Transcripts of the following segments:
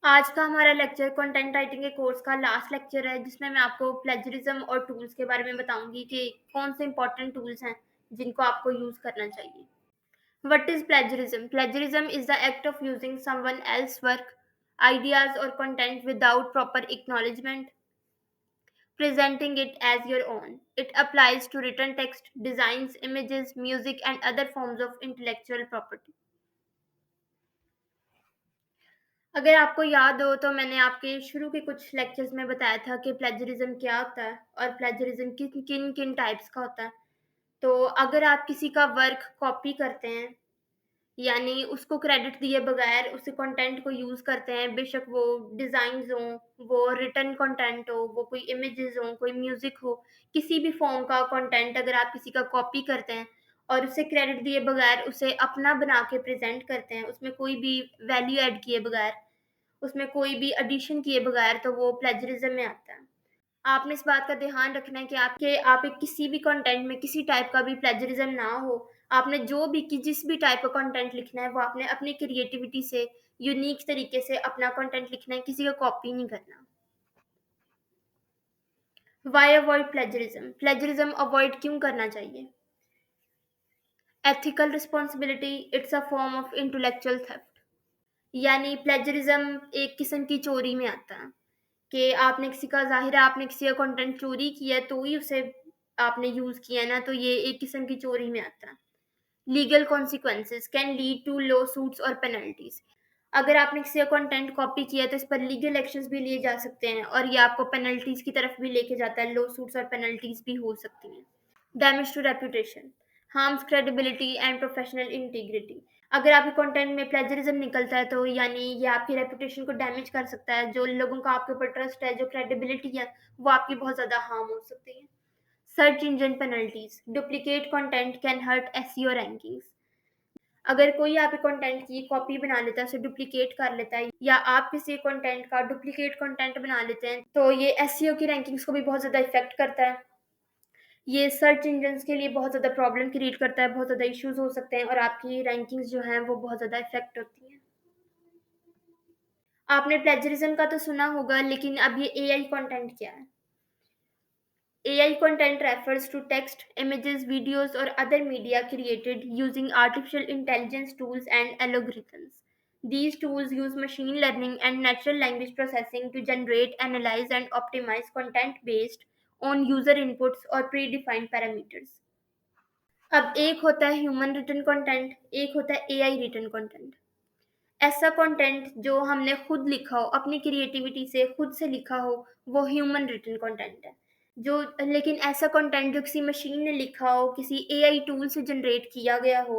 आज का हमारा लेक्चर कंटेंट राइटिंग के कोर्स का लास्ट लेक्चर है जिसमें मैं आपको प्लेजरिज्म और टूल्स के बारे में बताऊंगी कि कौन से इंपॉर्टेंट टूल्स हैं जिनको आपको यूज करना चाहिए। What is plagiarism? Plagiarism is the act of using someone else work, ideas और content without proper acknowledgement, presenting it as your own. It applies to written text, designs, images, music and other forms of intellectual property. अगर आपको याद हो तो मैंने आपके शुरू के कुछ लेक्चर्स में बताया था कि प्लेजरिज्म क्या होता है और प्लेजरिज्म किन किन किन टाइप्स का होता है। तो अगर आप किसी का वर्क कॉपी करते हैं यानी उसको क्रेडिट दिए बगैर उसी कंटेंट को यूज करते हैं, बेशक वो डिजाइन हो, वो रिटन कंटेंट हो, वो कोई इमेजेस हो, कोई म्यूजिक हो, किसी भी फॉर्म का कंटेंट अगर आप किसी का कॉपी करते हैं और उसे क्रेडिट दिए बगैर उसे अपना बना के प्रेजेंट करते हैं, उसमें कोई भी वैल्यू ऐड किए बगैर, उसमें कोई भी एडिशन किए बगैर, तो वो प्लेजरिज्म में आता है। आपने इस बात का ध्यान रखना है कि आप एक किसी भी कंटेंट में किसी टाइप का भी प्लेजरिज्म ना हो। आपने जो भी कि जिस भी टाइप का कंटेंट लिखना है वो आपने अपनी क्रिएटिविटी से यूनिक तरीके से अपना कंटेंट लिखना है, किसी का कॉपी नहीं करना। Why avoid plagiarism? Plagiarism avoid क्यों करना चाहिए? Ethical responsibility, it's a form of intellectual theft. यानी प्लेजरिज्म एक किस्म की चोरी में आता है कि आपने किसी का ज़ाहिर है आपने किसी का कंटेंट चोरी किया है तो ही उसे आपने यूज़ किया है ना, तो ये एक किस्म की चोरी में आता है। Legal consequences can lead to law suits और पेनल्टीज। अगर आपने किसी का कंटेंट कॉपी किया है तो इस पर लीगल एक्शंस भी लिए जा सकते हैं और ये आपको पेनल्टीज की तरफ भी लेके जाता है, लॉ सूट्स और पेनल्टीज भी हो सकती हैं। Damage to reputation, harms credibility and professional integrity. अगर आपके कंटेंट में प्लेजरिज्म निकलता है तो यानी ये आपकी रेपुटेशन को डैमेज कर सकता है, जो लोगों का आपके ऊपर ट्रस्ट है, जो क्रेडिबिलिटी है, वो आपकी बहुत ज़्यादा हार्म हो सकती है। Search engine penalties, duplicate content can hurt SEO rankings. अगर कोई आपके कंटेंट की कॉपी बना लेता है, उसे डुप्लीकेट कर लेता है या आप किसी कंटेंट का डुप्लीकेट कंटेंट बना लेते हैं तो ये एसईओ की रैंकिंग्स को भी बहुत ज़्यादा इफेक्ट करता है। ये सर्च इंजन्स के लिए बहुत ज़्यादा प्रॉब्लम क्रिएट करता है, बहुत ज़्यादा इश्यूज हो सकते हैं और आपकी रैंकिंग्स जो हैं वो बहुत ज़्यादा इफेक्ट होती हैं। आपने प्लेजरिज्म का तो सुना होगा, लेकिन अब ये एआई कंटेंट क्या है? AI content refers to text, images, videos, or other media created using artificial intelligence tools and algorithms. These tools use machine learning and natural language processing to generate, analyze, and optimize content based on user inputs or predefined parameters. अब एक होता है human written content, एक होता है AI written content. ऐसा content जो हमने खुद लिखा हो, अपनी क्रिएटिविटी से खुद से लिखा हो, वो ह्यूमन रिटन कंटेंट है। जो लेकिन ऐसा कंटेंट जो किसी मशीन ने लिखा हो, किसी एआई टूल से जनरेट किया गया हो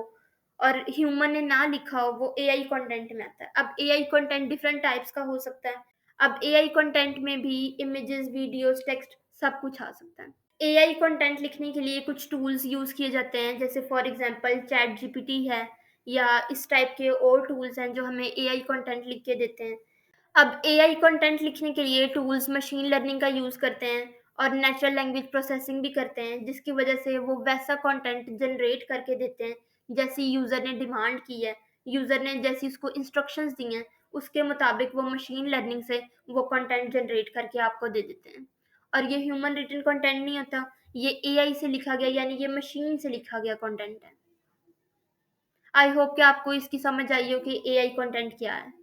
और ह्यूमन ने ना लिखा हो, वो एआई कंटेंट में आता है। अब एआई कंटेंट डिफरेंट टाइप्स का हो सकता है। अब एआई कंटेंट में भी इमेजेस, वीडियोस, टेक्स्ट सब कुछ आ सकता है। एआई कंटेंट लिखने के लिए कुछ टूल्स यूज किए जाते हैं, जैसे फॉर एग्जांपल चैट जीपीटी है या इस टाइप के और टूल्स हैं जो हमें एआई कंटेंट लिख के देते हैं। अब एआई कंटेंट लिखने के लिए टूल्स मशीन लर्निंग का यूज करते हैं और नेचुरल लैंग्वेज प्रोसेसिंग भी करते हैं, जिसकी वजह से वो वैसा कंटेंट जनरेट करके देते हैं जैसी यूजर ने डिमांड की है, यूजर ने जैसी उसको इंस्ट्रक्शंस दी हैं, उसके मुताबिक वो मशीन लर्निंग से वो कंटेंट जनरेट करके आपको दे देते हैं। और ये ह्यूमन रिटन कंटेंट नहीं होता, ये एआई से लिखा गया यानी ये मशीन से लिखा गया कंटेंट है। आई होप कि आपको इसकी समझ आई हो कि एआई कंटेंट क्या है।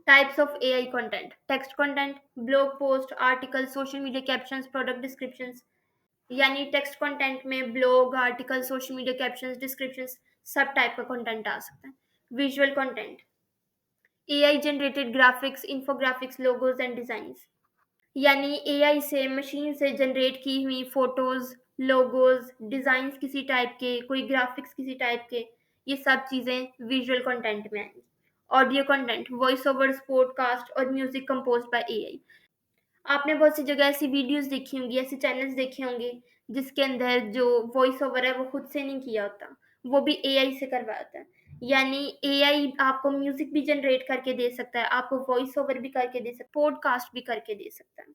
Types of AI content: text content, blog post, article, social media captions, product descriptions. यानी टेक्स्ट कंटेंट में blog, article, social media captions, descriptions सब टाइप का कंटेंट आ सकता है। Visual content: AI generated graphics, infographics, logos and designs. यानी AI से machine से generate की हुई फोटोज, लोगोज, डिजाइंस किसी टाइप के, कोई ग्राफिक्स किसी टाइप के, ये सब चीजें विजुअल कंटेंट में आएंगी। Audio content: voice overs, podcast और म्यूजिक कंपोज्ड बाय एआई। आपने बहुत सी जगह ऐसी वीडियोस देखी होंगी, ऐसे चैनल्स देखे होंगे जिसके अंदर जो वॉइस ओवर है वो खुद से नहीं किया होता, वो भी एआई से करवाया होता है। यानी एआई आपको म्यूजिक भी जनरेट करके दे सकता है, आपको वॉइस ओवर भी करके दे सकता है, पॉडकास्ट भी करके दे सकता है।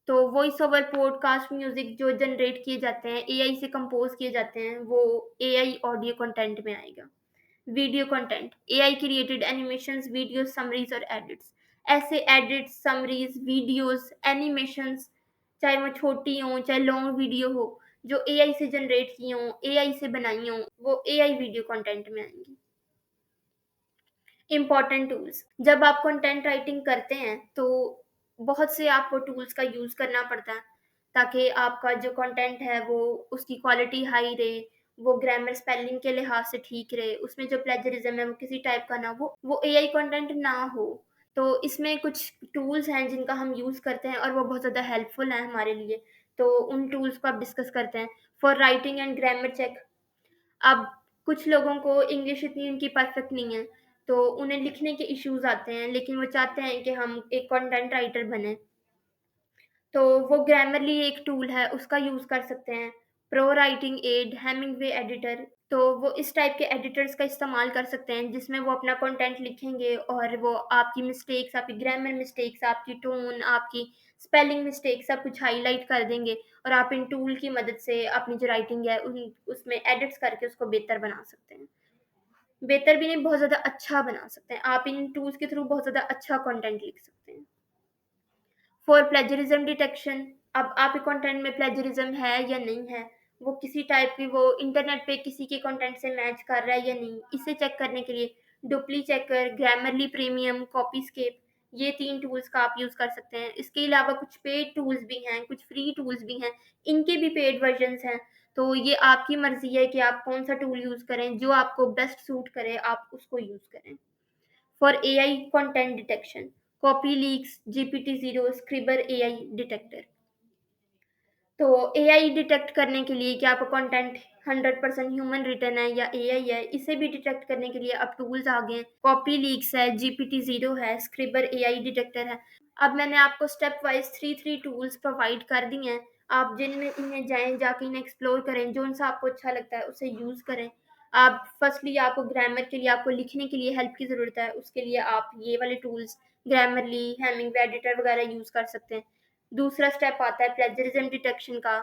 तो वॉइस ओवर, पॉडकास्ट, म्यूजिक जो जनरेट किए जाते हैं, एआई से कंपोज किए जाते हैं, वो एआई ऑडियो कंटेंट में आएगा। Video content, AI created animations, videos, summaries और एडिट्स। ऐसे एडिट्स, समरीज, वीडियोस, एनिमेशंस, चाहे वो छोटी हो चाहे लॉन्ग वीडियो हो, जो एआई से जनरेट की हो, एआई से बनाई हो, वो एआई वीडियो कंटेंट में आएंगी। इम्पॉर्टेंट टूल्स, जब आप कंटेंट राइटिंग करते हैं तो बहुत से आपको टूल्स का यूज करना पड़ता है ताकि आपका जो कंटेंट है वो उसकी क्वालिटी हाई रहे, वो ग्रामर स्पेलिंग के लिहाज से ठीक रहे, उसमें जो प्लेजरिज्म है वो किसी टाइप का ना हो, वो एआई कंटेंट ना हो। तो इसमें कुछ टूल्स हैं जिनका हम यूज करते हैं और वो बहुत ज़्यादा हेल्पफुल हैं हमारे लिए। तो उन टूल्स को आप डिस्कस करते हैं। For writing and grammar check, अब कुछ लोगों को इंग्लिश इतनी उनकी परफेक्ट नहीं है, तो उन्हें लिखने के इश्यूज आते हैं, लेकिन वो चाहते हैं कि हम एक कंटेंट राइटर बने। तो वो ग्रामरली एक टूल है, उसका यूज कर सकते हैं। Pro writing aid, Hemingway editor, तो वो इस टाइप के एडिटर्स का इस्तेमाल कर सकते हैं जिसमें वो अपना कंटेंट लिखेंगे और वो आपकी मिस्टेक्स, आपकी ग्रामर मिस्टेक्स, आपकी टोन, आपकी स्पेलिंग मिस्टेक सब कुछ हाईलाइट कर देंगे और आप इन टूल की मदद से अपनी जो राइटिंग है उसमें एडिट्स करके उसको बेहतर बना सकते हैं। बेहतर भी नहीं, बहुत ज़्यादा अच्छा बना सकते हैं। आप इन टूल्स के थ्रू बहुत ज़्यादा अच्छा कंटेंट लिख सकते हैं। फॉर प्लेजरिज्म डिटेक्शन, अब आपके कंटेंट में प्लेजरिज्म है या नहीं है, वो किसी टाइप की वो इंटरनेट पे किसी के कंटेंट से मैच कर रहा है या नहीं, इसे चेक करने के लिए डुप्ली चेकर, ग्रामरली प्रीमियम, कॉपीस्केप, ये 3 टूल्स का आप यूज़ कर सकते हैं। इसके अलावा कुछ पेड टूल्स भी हैं, कुछ फ्री टूल्स भी हैं, इनके भी पेड वर्जन्स हैं। तो ये आपकी मर्ज़ी है कि आप कौन-सा टूल यूज़ करें, जो आपको बेस्ट सूट करे आप उसको यूज़ करें। For AI content detection, Copyleaks, GPT-0, Scribbr AI detector. तो एआई डिटेक्ट करने के लिए कि आपका कंटेंट 100% ह्यूमन रिटन है या एआई है, इसे भी डिटेक्ट करने के लिए अब टूल्स आ गए हैं। कॉपी लीक्स है, GPT-0 है, स्क्रिबर एआई डिटेक्टर है। अब मैंने आपको स्टेप वाइज 3 टूल्स प्रोवाइड कर दिए हैं। आप जिनमें इन्हें जाएं, जाके इन्हें एक्सप्लोर करें, जो सा आपको अच्छा लगता है उसे यूज करें। आप फर्स्टली आपको ग्रामर के लिए, आपको लिखने के लिए हेल्प की ज़रूरत है, उसके लिए आप ये वाले टूल्स ग्रामरली, हेमिंग एडिटर वगैरह यूज़ कर सकते हैं। दूसरा स्टेप आता है प्लेजरिज्म डिटेक्शन का,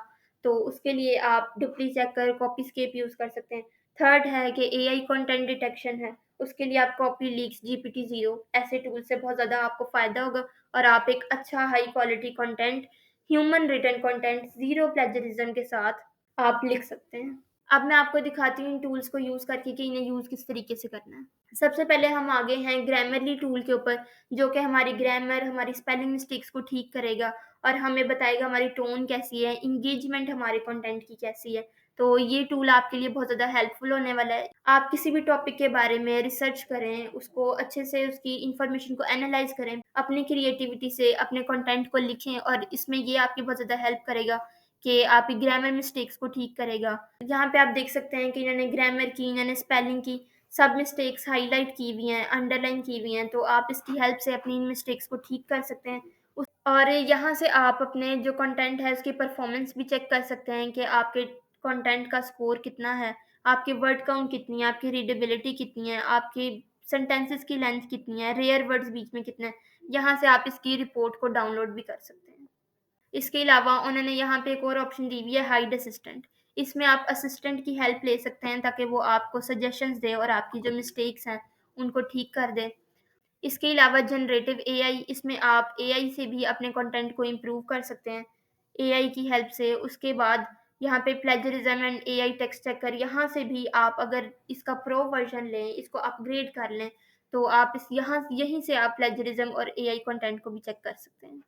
तो उसके लिए आप डुप्ली चेकर, कॉपीस्केप यूज़ कर सकते हैं। थर्ड है कि एआई कंटेंट डिटेक्शन है, उसके लिए आप कॉपी लीक्स, GPT-0 ऐसे टूल से बहुत ज़्यादा आपको फ़ायदा होगा और आप एक अच्छा high quality content, human written content, zero plagiarism के साथ आप लिख सकते हैं। अब मैं आपको दिखाती हूँ इन टूल्स को यूज़ करके कि इन्हें यूज़ किस तरीके से करना है। सबसे पहले हम आगे हैं ग्रामरली टूल के ऊपर, जो कि हमारी ग्रामर, हमारी स्पेलिंग मिस्टेक्स को ठीक करेगा और हमें बताएगा हमारी टोन कैसी है, एंगेजमेंट हमारे कंटेंट की कैसी है। तो ये टूल आपके लिए बहुत ज़्यादा हेल्पफुल होने वाला है। आप किसी भी टॉपिक के बारे में रिसर्च करें, उसको अच्छे से उसकी इन्फॉर्मेशन को एनालाइज़ करें, अपनी क्रिएटिविटी से अपने कंटेंट को लिखें और इसमें ये आपकी बहुत ज़्यादा हेल्प करेगा कि आपकी ग्रामर मिस्टेक्स को ठीक करेगा। यहाँ पे आप देख सकते हैं कि इन्होंने ग्रामर की, इन्होंने स्पेलिंग की, सब मिस्टेक्स हाइलाइट की हुई हैं, अंडरलाइन की हुई हैं, तो आप इसकी हेल्प से अपनी इन मिस्टेक्स को ठीक कर सकते हैं। और यहाँ से आप अपने जो कंटेंट है उसकी परफॉर्मेंस भी चेक कर सकते हैं कि आपके कंटेंट का स्कोर कितना है, आपकी वर्ड काउंट कितनी है, आपकी रीडेबिलिटी कितनी है, आपकी सेंटेंसेस की लेंथ कितनी है, रेयर वर्ड्स बीच में कितने हैं। यहाँ से आप इसकी रिपोर्ट को डाउनलोड भी कर सकते हैं। इसके अलावा उन्होंने यहाँ पे एक और ऑप्शन दी हुई है, हाइड असिस्टेंट। इसमें आप असिस्टेंट की हेल्प ले सकते हैं ताकि वो आपको सजेशंस दे और आपकी जो मिस्टेक्स हैं उनको ठीक कर दे। इसके अलावा जनरेटिव एआई, इसमें आप एआई से भी अपने कंटेंट को इम्प्रूव कर सकते हैं एआई की हेल्प से। उसके बाद यहाँ पे plagiarism and AI text checker, यहाँ से भी आप अगर इसका प्रो वर्जन लें, इसको अपग्रेड कर लें, तो आप इस यहाँ यहीं से आप प्लेजरिज्म और एआई कंटेंट को भी चेक कर सकते हैं।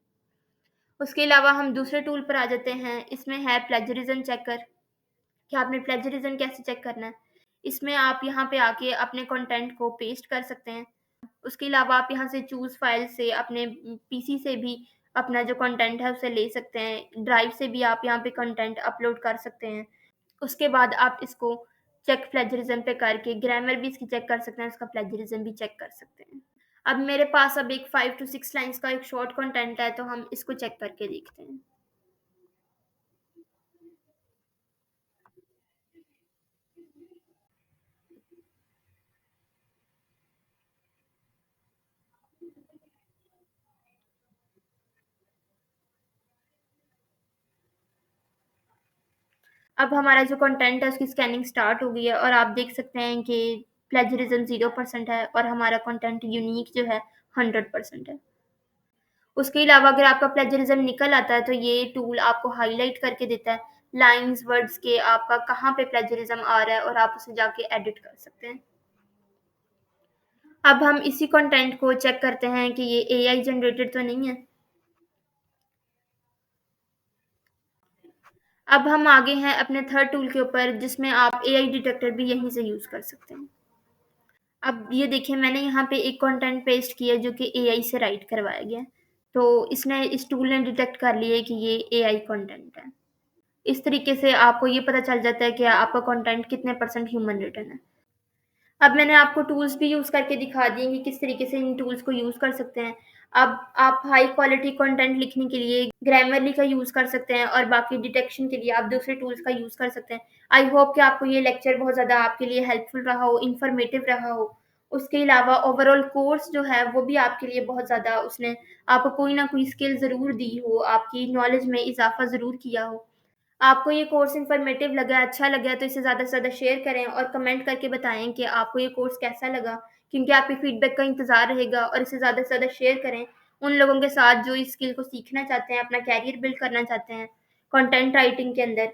उसके अलावा हम दूसरे टूल पर आ जाते हैं, इसमें है प्लेजरिज्म चेकर कि आपने प्लेजरिज्म कैसे चेक करना है। इसमें आप यहाँ पे आके अपने कंटेंट को पेस्ट कर सकते हैं। उसके अलावा आप यहाँ से चूज़ फाइल से अपने पीसी से भी अपना जो कंटेंट है उसे ले सकते हैं। ड्राइव से भी आप यहाँ पे कंटेंट अपलोड कर सकते हैं। उसके बाद आप इसको चेक प्लेजरिज्म पे करके ग्रामर भी इसकी चेक कर सकते हैं, उसका प्लेजरिज्म भी चेक कर सकते हैं। अब मेरे पास अब एक 5 टू 6 लाइन्स का एक शॉर्ट कंटेंट है, तो हम इसको चेक करके देखते हैं। अब हमारा जो कंटेंट है उसकी स्कैनिंग स्टार्ट हो गई है और आप देख सकते हैं कि प्लेजरिज्म 0% है और हमारा कंटेंट यूनिक जो है 100% है। उसके अलावा अगर आपका प्लेजरिज्म निकल आता है तो ये टूल आपको हाईलाइट करके देता है लाइन्स, वर्ड्स के आपका कहाँ पे प्लेजरिज्म आ रहा है और आप उसे जाके एडिट कर सकते हैं। अब हम इसी कंटेंट को चेक करते हैं कि ये एआई जनरेटेड तो नहीं है। अब हम आगे हैं अपने थर्ड टूल के ऊपर जिसमें आप एआई डिटेक्टर भी यहीं से यूज़ कर सकते हैं। अब ये देखिए मैंने यहाँ पे एक कंटेंट पेस्ट किया जो कि एआई से राइट करवाया गया है। तो इसने इस टूल ने डिटेक्ट कर लिया है कि ये एआई कंटेंट है। इस तरीके से आपको ये पता चल जाता है कि आपका कंटेंट कितने परसेंट ह्यूमन रिटन है। अब मैंने आपको टूल्स भी यूज़ करके दिखा दिए कि किस तरीके से इन टूल्स को यूज़ कर सकते हैं। अब आप हाई क्वालिटी कंटेंट लिखने के लिए ग्रामरली का यूज़ कर सकते हैं और बाकी डिटेक्शन के लिए आप दूसरे टूल्स का यूज़ कर सकते हैं। आई होप कि आपको ये लेक्चर बहुत ज़्यादा आपके लिए हेल्पफुल रहा हो, इन्फॉर्मेटिव रहा हो। उसके अलावा ओवरऑल कोर्स जो है वो भी आपके लिए बहुत ज़्यादा उसने आपको कोई ना कोई स्किल ज़रूर दी हो, आपकी नॉलेज में इज़ाफ़ा ज़रूर किया हो। आपको ये कोर्स इन्फॉर्मेटिव लगा, अच्छा लगा तो इसे ज़्यादा से ज़्यादा शेयर करें और कमेंट करके बताएँ कि आपको ये कोर्स कैसा लगा, क्योंकि आपके फीडबैक का इंतज़ार रहेगा और इसे ज़्यादा से ज़्यादा शेयर करें उन लोगों के साथ जो इस स्किल को सीखना चाहते हैं, अपना करियर बिल्ड करना चाहते हैं, कंटेंट राइटिंग के अंदर।